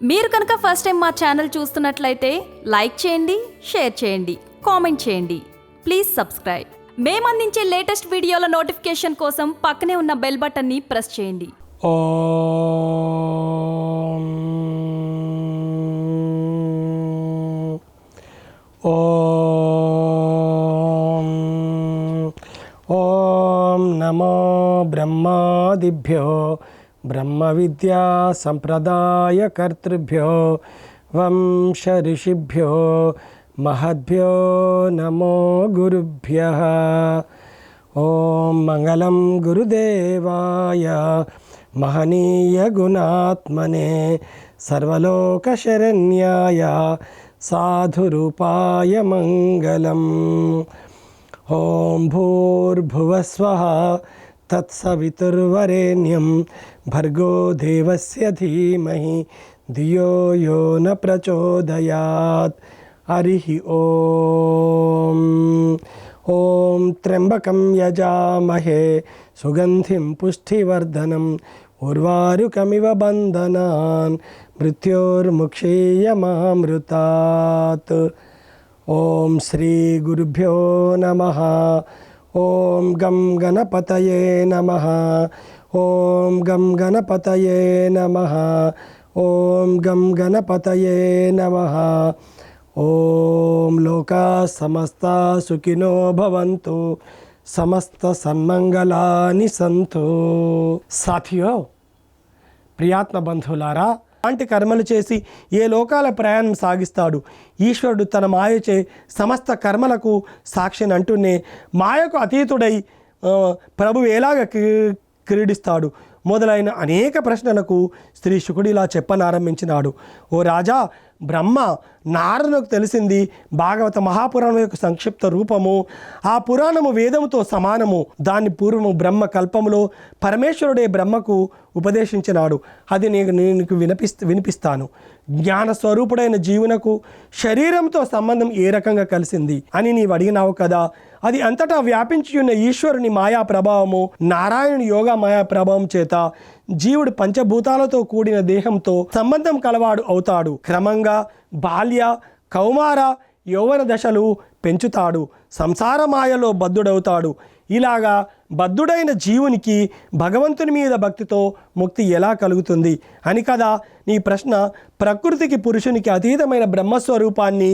మీరు కనుక first time మా ఛానల్ చూస్తున్నట్లయితే లైక్ చేయండి, షేర్ చేయండి, కామెంట్ చేయండి. Please subscribe. మేము అందించే లేటెస్ట్ వీడియోల నోటిఫికేషన్ కోసం పక్కనే ఉన్న బెల్ బటన్ని ప్రెస్ చేయండి. ఓం నమో బ్రహ్మాదిభ్యో బ్రహ్మ విద్యా సంప్రదాయ కర్తృభ్యో వంశ ఋషిభ్యో మహద్భ్యో నమో గురుభ్యః. ఓం మంగళం గురుదేవాయ మహనీయ గుణాత్మనే సర్వలోక శరణ్యాయ సాధురూపాయ మంగళం. ఓం భూర్భువస్వః తత్సవితుర్వరేణ్యం భర్గో దేవస్య ధీమహి ధియో యో న ప్రచోదయాత్. హరి ఓం. ఓం త్ర్యంబకం యజామహే సుగంధిం పుష్టివర్ధనం ఉర్వారుకమివ బంధనాన్ మృత్యోర్ముక్షీయమామృతాత్. ఓం శ్రీ గురుభ్యో నమః. ఓం గం గణపతయే నమః. ఓం గం గణపతయే నమః. ఓం గం గణపతయే నమః. ఓం లోకా సమస్తా సుఖినో భవంతు, సమస్త సన్మంగళాని సంతు. సాథియో, ప్రియాత్మ బంధువులారా, అలాంటి కర్మలు చేసి ఏ లోకాల ప్రయాణం సాగిస్తాడు. ఈశ్వరుడు తన మాయచే సమస్త కర్మలకు సాక్షిని అంటూనే మాయకు అతీతుడై ప్రభువు ఎలాగ క్రీడిస్తాడు మొదలైన అనేక ప్రశ్నలకు శ్రీ శుకుడు ఇలా చెప్పనారంభించినాడు. ఓ రాజా, బ్రహ్మ నారదునకు తెలిసింది భాగవత మహాపురాణం యొక్క సంక్షిప్త రూపము. ఆ పురాణము వేదముతో సమానము. దాన్ని పూర్వము బ్రహ్మ కల్పములో పరమేశ్వరుడే బ్రహ్మకు ఉపదేశించినాడు. అది నీకు వినిపిస్తాను. జ్ఞాన స్వరూపుడైన జీవునకు శరీరంతో సంబంధం ఏ రకంగా కలిసింది అని నీవు అడిగినావు కదా. అది అంతటా వ్యాపించి ఉన్న ఈశ్వరుని మాయా ప్రభావము, నారాయణుని యోగా మాయా ప్రభావం చేత జీవుడు పంచభూతాలతో కూడిన దేహంతో సంబంధం కలవాడు అవుతాడు. క్రమంగా బాల్య, కౌమార, యౌవన దశలు పెంచుతాడు. సంసార మాయలో బద్ధుడవుతాడు. ఇలాగా బద్ధుడైన జీవునికి భగవంతుని మీద భక్తితో ముక్తి ఎలా కలుగుతుంది అని కదా నీ ప్రశ్న. ప్రకృతికి పురుషునికి అతీతమైన బ్రహ్మస్వరూపాన్ని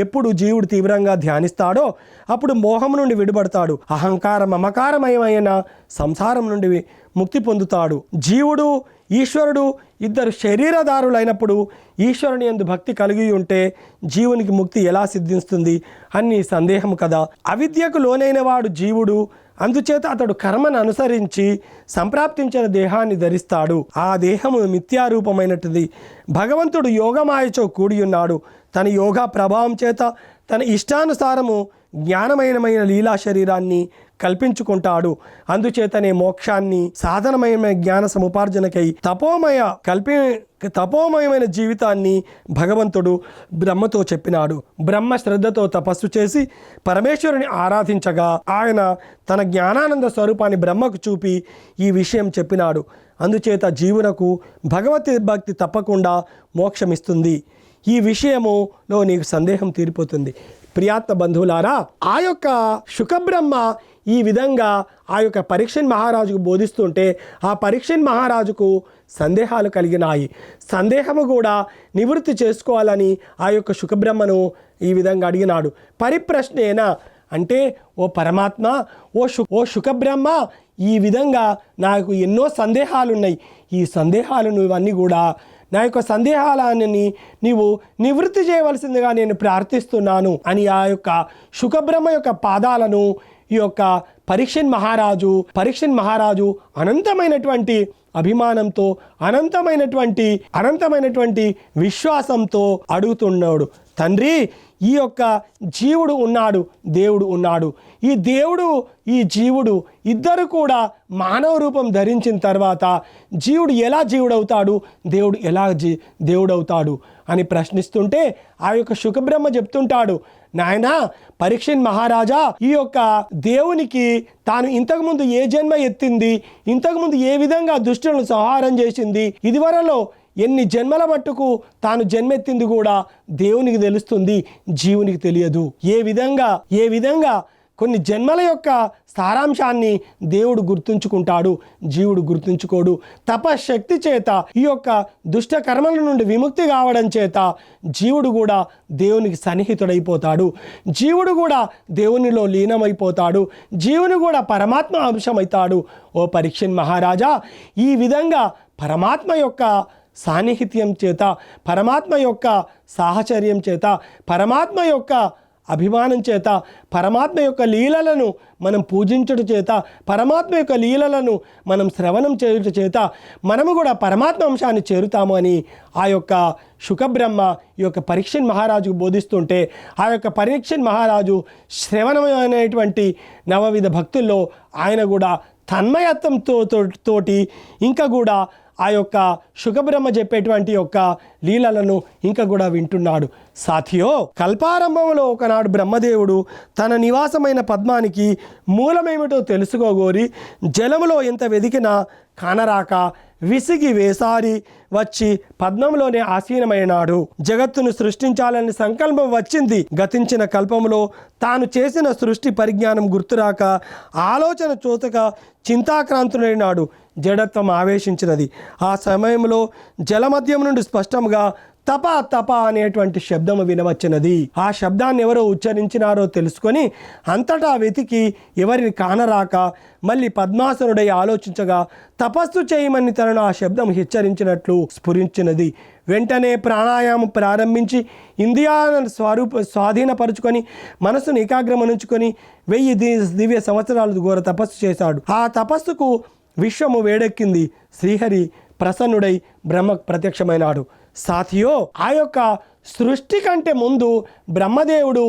ఎప్పుడు జీవుడు తీవ్రంగా ధ్యానిస్తాడో అప్పుడు మోహం నుండి విడుబడతాడు. అహంకార మమకారమయమైన సంసారం నుండి ముక్తి పొందుతాడు. జీవుడు ఈశ్వరుడు ఇద్దరు శరీరదారులైనప్పుడు ఈశ్వరుని యందు భక్తి కలిగి ఉంటే జీవునికి ముక్తి ఎలా సిద్ధిస్తుంది అని సందేహం కదా. అవిద్యకు లోనైన వాడు జీవుడు. అందుచేత అతడు కర్మను అనుసరించి సంప్రాప్తించిన దేహాన్ని ధరిస్తాడు. ఆ దేహము మిథ్యారూపమైనట్టుది. భగవంతుడు యోగమాయచో కూడి ఉన్నాడు. తన యోగా ప్రభావం చేత తన ఇష్టానుసారము జ్ఞానమయమైన లీలా శరీరాన్ని కల్పించుకుంటాడు. అందుచేతనే మోక్షాన్ని సాధనమయమైన జ్ఞాన సముపార్జనకై తపోమయమైన జీవితాన్ని భగవంతుడు బ్రహ్మతో చెప్పినాడు. బ్రహ్మ శ్రద్ధతో తపస్సు చేసి పరమేశ్వరుని ఆరాధించగా ఆయన తన జ్ఞానానంద స్వరూపాన్ని బ్రహ్మకు చూపి ఈ విషయం చెప్పినాడు. అందుచేత జీవునకు భగవతి భక్తి తప్పకుండా మోక్షమిస్తుంది. ఈ విషయములో నీకు సందేహం తీరిపోతుంది. ప్రియాత్మ బంధువులారా, ఆ యొక్క శుకబ్రహ్మ ఈ విధంగా ఆ యొక్క పరీక్షణ్ మహారాజుకు బోధిస్తుంటే ఆ పరీక్షణ్ మహారాజుకు సందేహాలు కలిగినాయి. సందేహము కూడా నివృత్తి చేసుకోవాలని ఆ యొక్క శుకబ్రహ్మను ఈ విధంగా అడిగినాడు. పరిప్రశ్నేనా అంటే, ఓ పరమాత్మ, ఓ శుకబ్రహ్మ, ఈ విధంగా నాకు ఎన్నో సందేహాలు ఉన్నాయి. ఈ సందేహాలు ఇవన్నీ కూడా నా యొక్క సందేహాలని నీవు నివృత్తి చేయవలసిందిగా నేను ప్రార్థిస్తున్నాను అని ఆ యొక్క శుకబ్రహ్మ యొక్క పాదాలను ఈ యొక్క పరీక్షణ్ మహారాజు అనంతమైనటువంటి అభిమానంతో అనంతమైనటువంటి విశ్వాసంతో అడుగుతున్నాడు. తండ్రి, ఈ యొక్క జీవుడు ఉన్నాడు, దేవుడు ఉన్నాడు. ఈ దేవుడు ఈ జీవుడు ఇద్దరు కూడా మానవ రూపం ధరించిన తర్వాత జీవుడు ఎలా జీవుడవుతాడు, దేవుడు ఎలా దేవుడవుతాడు అని ప్రశ్నిస్తుంటే ఆ యొక్క శుకబ్రహ్మ చెప్తుంటాడు, నాయనా పరీక్షణ్ మహారాజా, ఈ యొక్క దేవునికి తాను ఇంతకుముందు ఏ జన్మ ఎత్తింది, ఇంతకుముందు ఏ విధంగా దుష్టులను సంహారం చేసింది, ఇదివరలో ఎన్ని జన్మల మట్టుకు తాను జన్మెత్తింది కూడా దేవునికి తెలుస్తుంది, జీవునికి తెలియదు. ఏ విధంగా కొన్ని జన్మల యొక్క సారాంశాన్ని దేవుడు గుర్తుంచుకుంటాడు, జీవుడు గుర్తుంచుకోడు. తపశక్తి చేత ఈ యొక్క దుష్ట కర్మల నుండి విముక్తి కావడం చేత జీవుడు కూడా దేవునికి సన్నిహితుడైపోతాడు, జీవుడు కూడా దేవునిలో లీనమైపోతాడు, జీవుని కూడా పరమాత్మ అంశమవుతాడు. ఓ పరీక్షిత్ మహారాజా, ఈ విధంగా పరమాత్మ యొక్క సాన్నిహిత్యం చేత, పరమాత్మ యొక్క సాహచర్యం చేత, పరమాత్మ యొక్క అభిమానం చేత, పరమాత్మ యొక్క లీలలను మనం పూజించుట చేత, పరమాత్మ యొక్క లీలలను మనం శ్రవణం చేయుట చేత మనము కూడా పరమాత్మ అంశాన్ని చేరుతాము అని ఆ యొక్క శుకబ్రహ్మ ఈ యొక్క పరీక్షిత్ మహారాజుకు బోధిస్తుంటే, ఆ యొక్క పరీక్షిత్ మహారాజు శ్రవణం అనేటువంటి నవవిధ భక్తుల్లో ఆయన కూడా తన్మయత్వంతో తోటి ఇంకా కూడా ఆ యొక్క శుకబ్రహ్మ చెప్పేటువంటి యొక్క లీలలను ఇంకా కూడా వింటున్నాడు. సాథియో, కల్పారంభంలో ఒకనాడు బ్రహ్మదేవుడు తన నివాసమైన పద్మానికి మూలమేమిటో తెలుసుకోగోరి జలములో ఎంత వెదికినా కానరాక విసిగి వేసారి వచ్చి పద్మంలోనే ఆసీనమైనాడు. జగత్తును సృష్టించాలని సంకల్పం వచ్చింది. గతించిన కల్పంలో తాను చేసిన సృష్టి పరిజ్ఞానం గుర్తురాక ఆలోచన చోతక చింతాక్రాంతుడైనాడు. జడత్వం ఆవేశించినది. ఆ సమయంలో జలమధ్యం నుండి స్పష్టంగా తప తప అనేటువంటి శబ్దము వినవచ్చినది. ఆ శబ్దాన్ని ఎవరో ఉచ్చరించినారో తెలుసుకొని అంతటా వెతికి ఎవరిని కానరాక మళ్ళీ పద్మాసనుడై ఆలోచించగా తపస్సు చేయమని తనను ఆ శబ్దం హెచ్చరించినట్లు స్ఫురించినది. వెంటనే ప్రాణాయామం ప్రారంభించి ఇంద్రియాలను స్వాధీనపరుచుకొని మనసును ఏకాగ్రమనుంచుకొని 1000 దివ్య సంవత్సరాలు ఘోర తపస్సు చేశాడు. ఆ తపస్సుకు విశ్వము వేడెక్కింది. శ్రీహరి ప్రసన్నుడై బ్రహ్మకు ప్రత్యక్షమైనాడు. సాథియో, ఆ యొక్క సృష్టి కంటే ముందు బ్రహ్మదేవుడు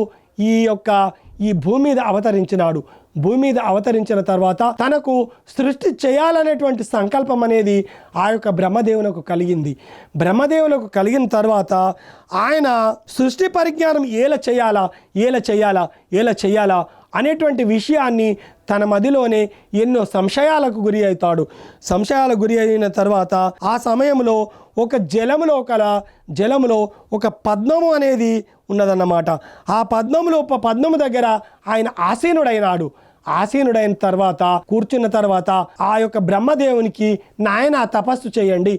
ఈ భూమి మీద అవతరించినాడు. భూమి మీద అవతరించిన తర్వాత తనకు సృష్టి చేయాలనేటువంటి సంకల్పం అనేది ఆ యొక్క బ్రహ్మదేవునకు కలిగింది. బ్రహ్మదేవులకు కలిగిన తర్వాత ఆయన సృష్టి పరిజ్ఞానం ఎలా చేయాలా అనేటువంటి విషయాన్ని తన మదిలోనే ఎన్నో సంశయాలకు గురి అవుతాడు. సంశయాలకు గురి అయిన తర్వాత ఆ సమయంలో ఒక జలములో ఒక పద్మము అనేది ఉన్నదన్నమాట. ఆ పద్మము దగ్గర ఆయన ఆసీనుడైనాడు. ఆసీనుడైన తర్వాత కూర్చున్న తర్వాత ఆ యొక్క బ్రహ్మదేవునికి నాయన తపస్సు చేయండి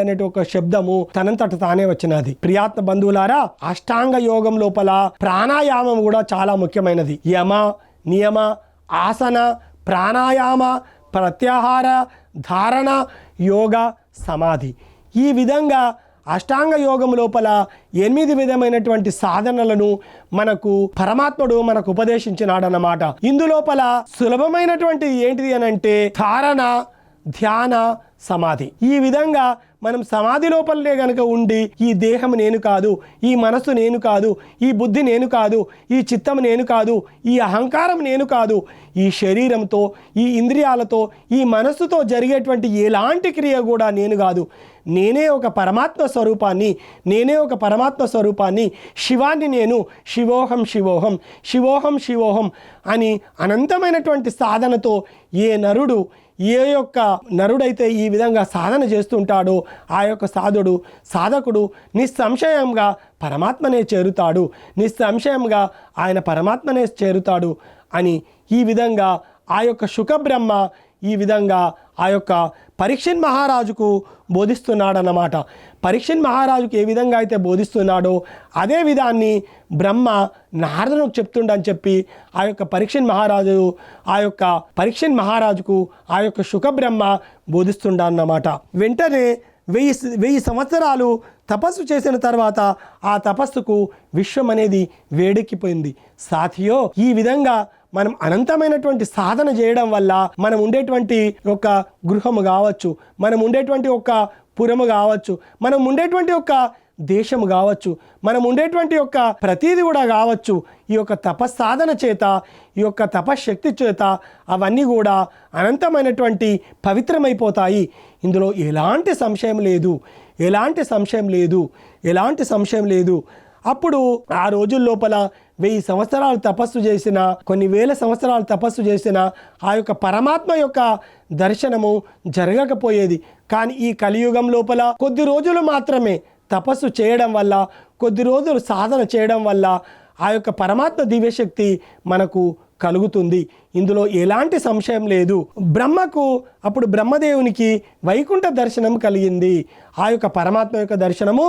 అనేటి ఒక శబ్దము తనంతట తానే వచ్చినది. ప్రియాత్మ బంధువులారా, అష్టాంగ యోగం లోపల ప్రాణాయామం కూడా చాలా ముఖ్యమైనది. యమ, నియమ, ఆసన, ప్రాణాయామ, ప్రత్యాహార, ధారణ, యోగ, సమాధి, ఈ విధంగా అష్టాంగ యోగం లోపల 8 విధమైనటువంటి సాధనలను మనకు పరమాత్ముడు మనకు ఉపదేశించినాడన్నమాట. ఇందులోపల సులభమైనటువంటి ఏంటిది అని అంటే ధారణ, ధ్యాన, సమాధి. ఈ విధంగా మనం సమాధి లోపలనే గనక ఉండి ఈ దేహం నేను కాదు, ఈ మనసు నేను కాదు, ఈ బుద్ధి నేను కాదు, ఈ చిత్తం నేను కాదు, ఈ అహంకారం నేను కాదు, ఈ శరీరంతో, ఈ ఇంద్రియాలతో, ఈ మనస్సుతో జరిగేటువంటి ఎలాంటి క్రియ కూడా నేను కాదు, నేనే ఒక పరమాత్మ స్వరూపాన్ని, శివాన్ని నేను, శివోహం అని అనంతమైనటువంటి సాధనతో ఏ యొక్క నరుడైతే ఈ విధంగా సాధన చేస్తుంటాడో ఆ యొక్క సాధకుడు నిస్సంశయంగా పరమాత్మనే చేరుతాడు, నిస్సంశయంగా ఆయన పరమాత్మనే చేరుతాడు అని ఈ విధంగా ఆ యొక్క శుకబ్రహ్మ ఈ విధంగా ఆ యొక్క పరీక్షిత్ మహారాజుకు బోధిస్తున్నాడన్నమాట. పరీక్షిత్ మహారాజుకు ఏ విధంగా అయితే బోధిస్తున్నాడో అదే విధాన్ని బ్రహ్మ నారదునికి చెప్తుండని చెప్పి ఆ యొక్క పరీక్షిత్ మహారాజుకు ఆ యొక్క శుకబ్రహ్మ బోధిస్తుండన్నమాట. వెంటనే 1000 సంవత్సరాలు తపస్సు చేసిన తర్వాత ఆ తపస్సుకు విశ్వం అనేది వేడెక్కిపోయింది. సాథియో, ఈ విధంగా మనం అనంతమైనటువంటి సాధన చేయడం వల్ల మనం ఉండేటువంటి ఒక గృహము కావచ్చు, మనం ఉండేటువంటి ఒక పురము కావచ్చు, మనం ఉండేటువంటి ఒక దేశము కావచ్చు, మనం ఉండేటువంటి యొక్క ప్రతీది కూడా కావచ్చు, ఈ యొక్క తపస్సాధన చేత, ఈ యొక్క తపశ్శక్తి చేత అవన్నీ కూడా అనంతమైనటువంటి పవిత్రమైపోతాయి. ఇందులో ఎలాంటి సంశయం లేదు. అప్పుడు ఆ రోజుల లోపల 1000 సంవత్సరాలు తపస్సు చేసిన, కొన్ని వేల సంవత్సరాలు తపస్సు చేసిన ఆ యొక్క పరమాత్మ యొక్క దర్శనము జరగకపోయేది. కానీ ఈ కలియుగం లోపల కొద్ది రోజులు మాత్రమే తపస్సు చేయడం వల్ల, కొద్ది రోజులు సాధన చేయడం వల్ల ఆ యొక్క పరమాత్మ దివ్యశక్తి మనకు కలుగుతుంది. ఇందులో ఎలాంటి సంశయం లేదు. బ్రహ్మకు అప్పుడు బ్రహ్మదేవునికి వైకుంఠ దర్శనం కలిగింది, ఆ యొక్క పరమాత్మ యొక్క దర్శనము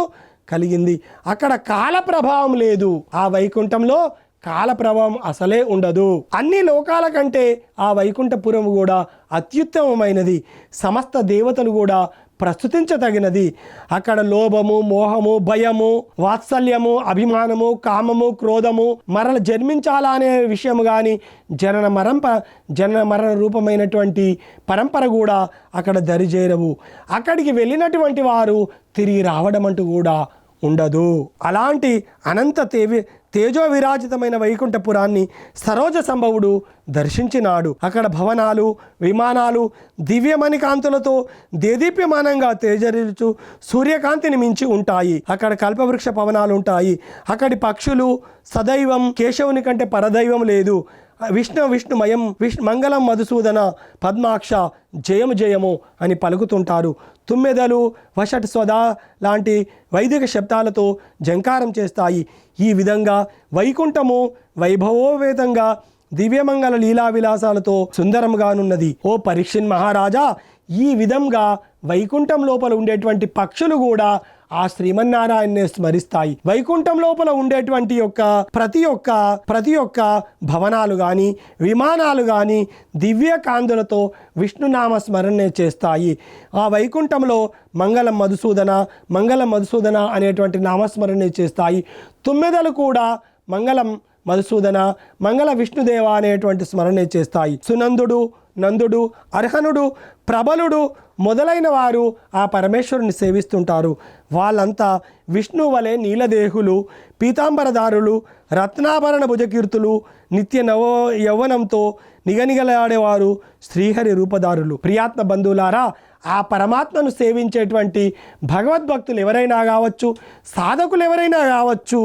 కలిగింది. అక్కడ కాల ప్రభావం లేదు, ఆ వైకుంఠంలో కాల ప్రభావం అసలే ఉండదు. అన్ని లోకాల కంటే ఆ వైకుంఠపురం కూడా అత్యుత్తమమైనది, సమస్త దేవతలు కూడా ప్రస్తుతించదగినది. అక్కడ లోభము, మోహము, భయము, వాత్సల్యము, అభిమానము, కామము, క్రోధము, మరల జన్మించాలా అనే విషయం కానీ జనన మరణ రూపమైనటువంటి పరంపర కూడా అక్కడ దరిచేరవు. అక్కడికి వెళ్ళినటువంటి వారు తిరిగి రావడం అంటూ కూడా ఉండదు. అలాంటి అనంత తేజో విరాజితమైన వైకుంఠపురాన్ని సరోజ సంభవుడు దర్శించినాడు. అక్కడ భవనాలు, విమానాలు దివ్యమణి కాంతులతో దేదీప్యమానంగా తేజరిల్చు సూర్యకాంతిని మించి ఉంటాయి. అక్కడ కల్పవృక్ష పవనాలు ఉంటాయి. అక్కడి పక్షులు సదైవం కేశవుని కంటే పరదైవం లేదు, విష్ణుమయం మంగళం మధుసూదన పద్మాక్ష జయము జయము అని పలుకుతుంటారు. తుమ్మెదలు వషట్ స్వదా లాంటి వైదిక శబ్దాలతో జంకారం చేస్తాయి. ఈ విధంగా వైకుంఠము వైభవోపేతంగా దివ్యమంగళ లీలా విలాసాలతో సుందరంగానున్నది. ఓ పరీక్షిన్ మహారాజా, ఈ విధంగా వైకుంఠం లోపల ఉండేటువంటి పక్షులు కూడా ఆ శ్రీమన్నారాయణ్ణి స్మరిస్తాయి. వైకుంఠం లోపల ఉండేటువంటి ప్రతి ఒక్క భవనాలు కానీ విమానాలు కానీ దివ్య కాంతులతో విష్ణునామ స్మరణ చేస్తాయి. ఆ వైకుంఠంలో మంగళం మధుసూదన అనేటువంటి నామస్మరణ చేస్తాయి. తుమ్మెదలు కూడా మంగళం మధుసూదన, మంగళ విష్ణుదేవ అనేటువంటి స్మరణ చేస్తాయి. సునందుడు, నందుడు, అర్హనుడు, ప్రబలుడు మొదలైన వారు ఆ పరమేశ్వరుని సేవిస్తుంటారు. వాళ్ళంతా విష్ణు వలె నీలదేహులు, పీతాంబరదారులు, రత్నాభరణ భుజకీర్తులు, నిత్య యౌవనంతో నిగనిగలాడేవారు, శ్రీహరి రూపదారులు. ప్రియాత్మ బంధువులారా, ఆ పరమాత్మను సేవించేటువంటి భగవద్భక్తులు ఎవరైనా కావచ్చు, సాధకులు ఎవరైనా కావచ్చు,